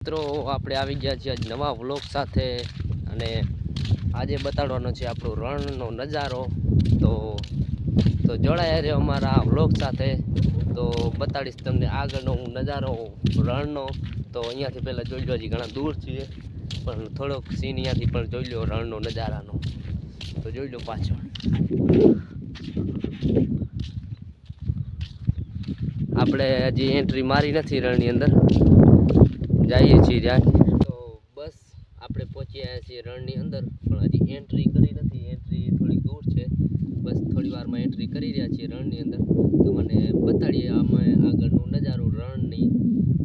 મિત્રો આપણે આવી ગયા છીએ આજ નવા વ્લોગ સાથે અને આજે બતાડવાનો છે આપણો રણનો નજારો તો જોડાયા રહ્યો અમારા વ્લોગ સાથે તો બતાડીશ તમને આગળનો નજારો રણનો તો અહીંયાથી પહેલાં જોઈ લો હજી ઘણા દૂર છીએ પણ થોડોક સીન અહીંયાથી પણ જોઈ લો રણનો નજારાનો તો જોઈ લો પાછળ આપણે હજી એન્ટ્રી મારી નથી રણની અંદર જઈએ છીએ ત્યાં તો બસ આપણે પહોંચી આવ્યા છીએ રણની અંદર પણ હજી એન્ટ્રી કરી નથી એન્ટ્રી થોડી દૂર છે બસ થોડી વારમાં એન્ટ્રી કરી રહ્યા છીએ રણની અંદર તો મને બતાડીએ અમે આગળનો નજારો રણની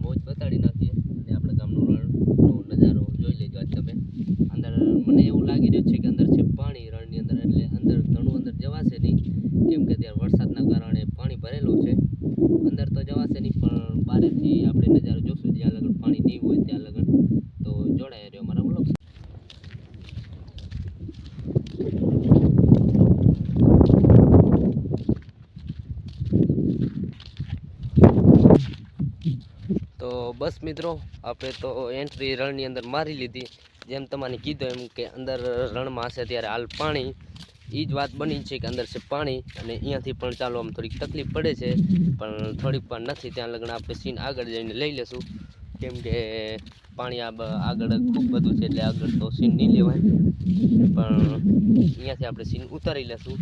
મોજ બતાડી નાખીએ અને આપણા ગામનો રણનો નજારો જોઈ લેજો આજ તમે અંદર મને એવું લાગી રહ્યું છે કે અંદર છે પાણી રણની અંદર એટલે અંદર ઘણું અંદર જવાશે નહીં કેમ કે ત્યાં વરસાદના કારણે પાણી ભરેલું છે અંદર તો જવાશે નહીં પણ બહારથી આપણે નજારો જોશું જ્યાં લગન પાણી નહીં હોય ત્યાં લગન તો જોડાય રહ્યો મારા વ્લોગ તો બસ મિત્રો આપણે તો એન્ટ્રી રણની અંદર મારી લીધી જેમ તમને કીધું એમ કે અંદર રણમાં હશે ત્યારે હાલ પાણી એ જ વાત બની છે કે અંદર છે પાણી અને અહીંયાથી પણ ચાલો આમ થોડીક તકલીફ પડે છે પણ થોડીક પણ નથી ત્યાં લગ્ન આપણે સીન આગળ જઈને લઈ લેશું કેમ કે પાણી આગળ ખૂબ બધું છે એટલે આગળ તો સીન નહીં લેવાય પણ અહીંયાથી આપણે સીન ઉતારી લેશું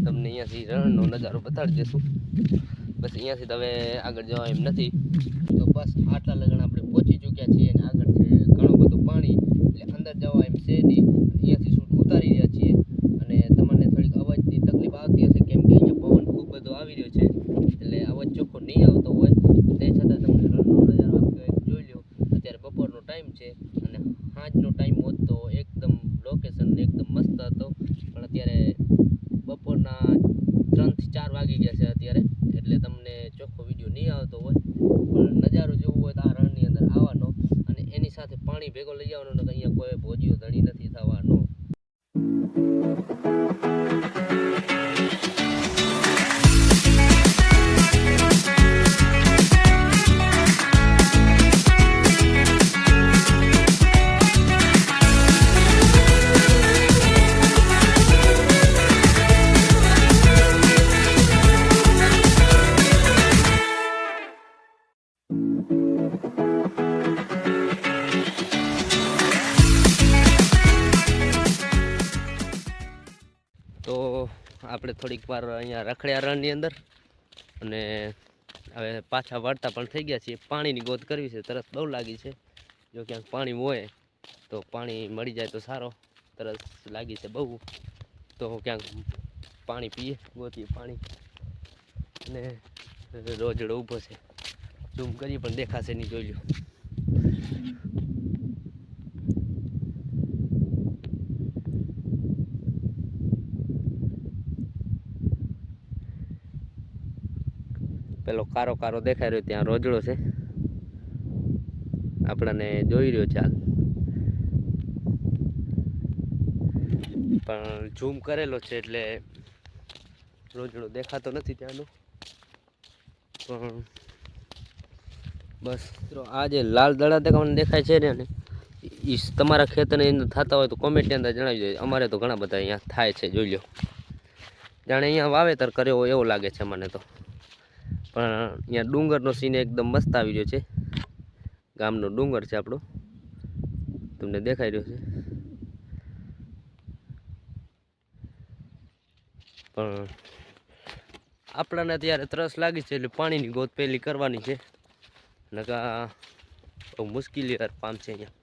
તમને અહીંયાથી રણનો નજારો બતાડી દેશું બસ અહીંયાથી તો હવે આગળ જવા એમ નથી તો બસ આટલા લગ્ન આપણે પહોંચી ચૂક્યા છીએ અને આગળ છે ઘણું બધું પાણી એટલે અંદર જવા એમ છે નહીં અહીંયાથી શૂટ ઉતારી રહ્યા છીએ અને તમને થોડીક અવાજની તકલીફ આવતી હશે કેમ કે અહીંયા પવન ખૂબ બધો આવી રહ્યો છે એટલે અવાજ ચોખ્ખો નહીં આવતો હોય તે છતાં તમને રણનો નજારો આખો જોઈ લો અત્યારે બપોરનો ટાઈમ છે અને સાંજનો ટાઈમ હોત તો એકદમ લોકેશન એકદમ મસ્ત હતો પણ અત્યારે બપોરના 3 થી 4 વાગી ગયા છે અત્યારે એટલે તમને ચોખ્ખો વિડીયો નહીં આવતો હોય પણ નજારો જોવો હોય તો આ રણની અંદર આવવાનો અને એની સાથે પાણી ભેગો લઈ આવવાનો ને અહીંયા કોઈ ભોજીઓ ધણી નથી થવાનો તો આપણે થોડીક વાર અહીંયા રખડ્યા રણની અંદર અને હવે પાછા વળતા પણ થઈ ગયા છીએ પાણીની ગોત કરવી છે તરસ બહુ લાગી છે જો ક્યાંક પાણી હોય તો પાણી મળી જાય તો સારો તરસ લાગી છે બહુ તો ક્યાંક પાણી પીએ ગોતીએ પાણી અને રોજડો ઊભો છે ઝૂમ કરીએ પણ દેખાશે નહીં જોઈ લો પેલો કારો કારો દેખાઈ રહ્યો ત્યાં રોજડો છે આપણને જોઈ રહ્યો ચાલ પણ ઝૂમ કરેલો છે એટલે રોજડો દેખાતો નથી ત્યાંનો પણ બસ આ જે લાલ દડા તમને દેખાય છે ને એ તમારા ખેતરની અંદર થતા હોય તો કોમેન્ટની અંદર જણાવી દો અમારે તો ઘણા બધા અહીંયા થાય છે જોઈ લો જાણે અહીંયા વાવેતર કર્યો હોય એવું લાગે છે મને તો પણ અહીંયા ડુંગરનો સીન એકદમ મસ્ત આવી રહ્યો છે ગામનો ડુંગર છે આપણો તમને દેખાઈ રહ્યો છે પણ આપણને ત્યારે તરસ લાગી છે એટલે પાણીની ગોત પહેલી કરવાની છે નકા બહુ મુશ્કેલી પામ છે અહીંયા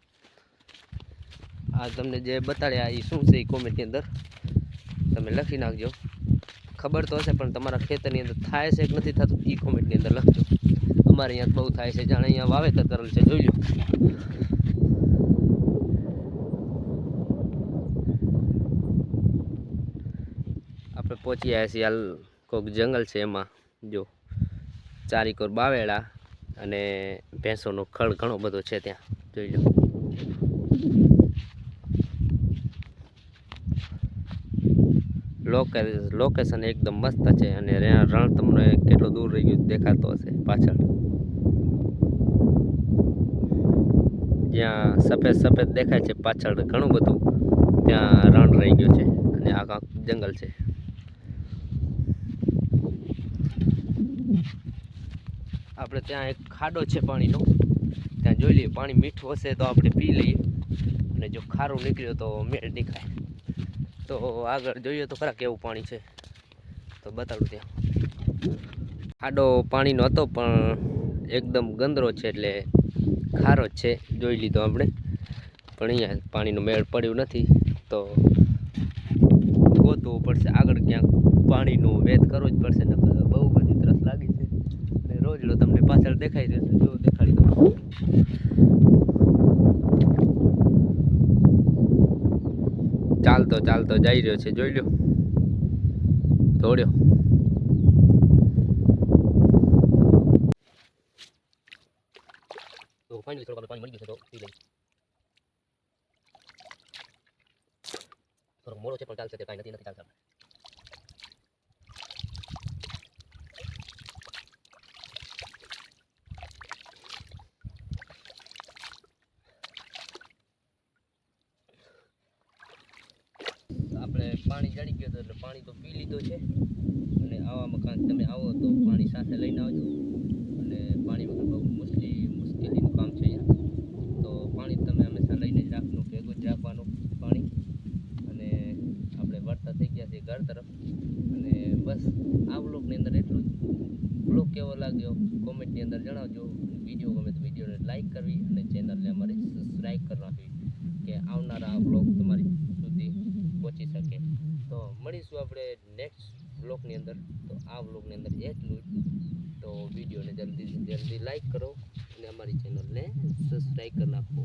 આ તમને જે બતાડ્યા એ શું છે એ કોમેન્ટની અંદર તમે લખી નાખજો ખબર તો હશે પણ તમારા ખેતરની અંદર થાય છે કે નથી થતું એ કોમેન્ટની અંદર લખજો અમારે અહીંયા બહુ થાય છે જાણે અહીંયા વાવેતર કરેલ છે જોઈ લો આપણે પહોંચી આવ્યા છીએ હાલ કોઈક જંગલ છે એમાં જો ચારીકોર બાવેડા અને ભેંસોનો ખડ ઘણો બધો છે ત્યાં જોઈ લો લોકેશન એકદમ મસ્ત છે અને રણ તમને કેટલો દૂર રહી ગયું દેખાતો હશે પાછળ જ્યાં સફેદ સફેદ દેખાય છે પાછળ ઘણું બધું ત્યાં રણ રહી ગયો છે અને આખા જંગલ છે. આપણે ત્યાં એક ખાડો છે પાણીનો, ત્યાં જોઈ લઈએ. પાણી મીઠું હશે તો આપણે પી લઈએ અને જો ખારું નીકળ્યું તો મેળ નીકળાય. તો આગળ જોઈએ તો ખરા કેવું પાણી છે તો બતાડું. ત્યાં ખાડો પાણીનો હતો પણ એકદમ ગંદરો છે એટલે ખારો જ છે, જોઈ લીધો આપણે. પણ અહીંયા પાણીનો મેળ પડ્યું નથી તો ગોતવું પડશે આગળ ક્યાંક. પાણીનું વેત કરવો જ પડશે, નકર બહુ બધી તરસ લાગી છે. અને રોજડો તમને પાછળ દેખાઈ જશે, જો દેખાડી દઉં. ચાલતો ચાલતો જઈ રહ્યો છે, જોઈ લો. દોડ્યો. તો ફાઇનલી થોડું પાણી મળી ગયું છે તો પી લઈએ. થોડો મોડો છે પણ ચાલશે, તે કાંઈ નથી ચાલતા. આપણે પાણી જડી ગયું એટલે પાણી તો પી લીધું છે. અને આવામાં કાંક તમે આવો તો પાણી સાથે લઈને આવજો. અને પાણી વગર બહુ મુશ્કેલીનું કામ છે અહીંયા. તો પાણી તમે હંમેશા લઈને જ રાખવાનું, ભેગું જ રાખવાનું પાણી. અને આપણે વળતા થઈ ગયા છીએ ઘર તરફ. અને બસ આ વ્લોગની અંદર એટલું જ. વ્લોગ કેવો લાગ્યો કોમેન્ટની અંદર જણાવજો. વિડીયો ગમે તો વિડીયોને લાઈક કરવી અને ચેનલને અમારી સબસ્ક્રાઈબ કરી નાખવી કે આવનારા વ્લોગ તમારી સુધી પહોંચી શકે. તો મળીશું આપણે નેક્સ્ટ વ્લોગની અંદર. તો આ વ્લોગની અંદર એટલું જ. તો વિડીયોને જલ્દી લાઈક કરો અને અમારી ચેનલને સબસ્ક્રાઈબ કરી નાખો.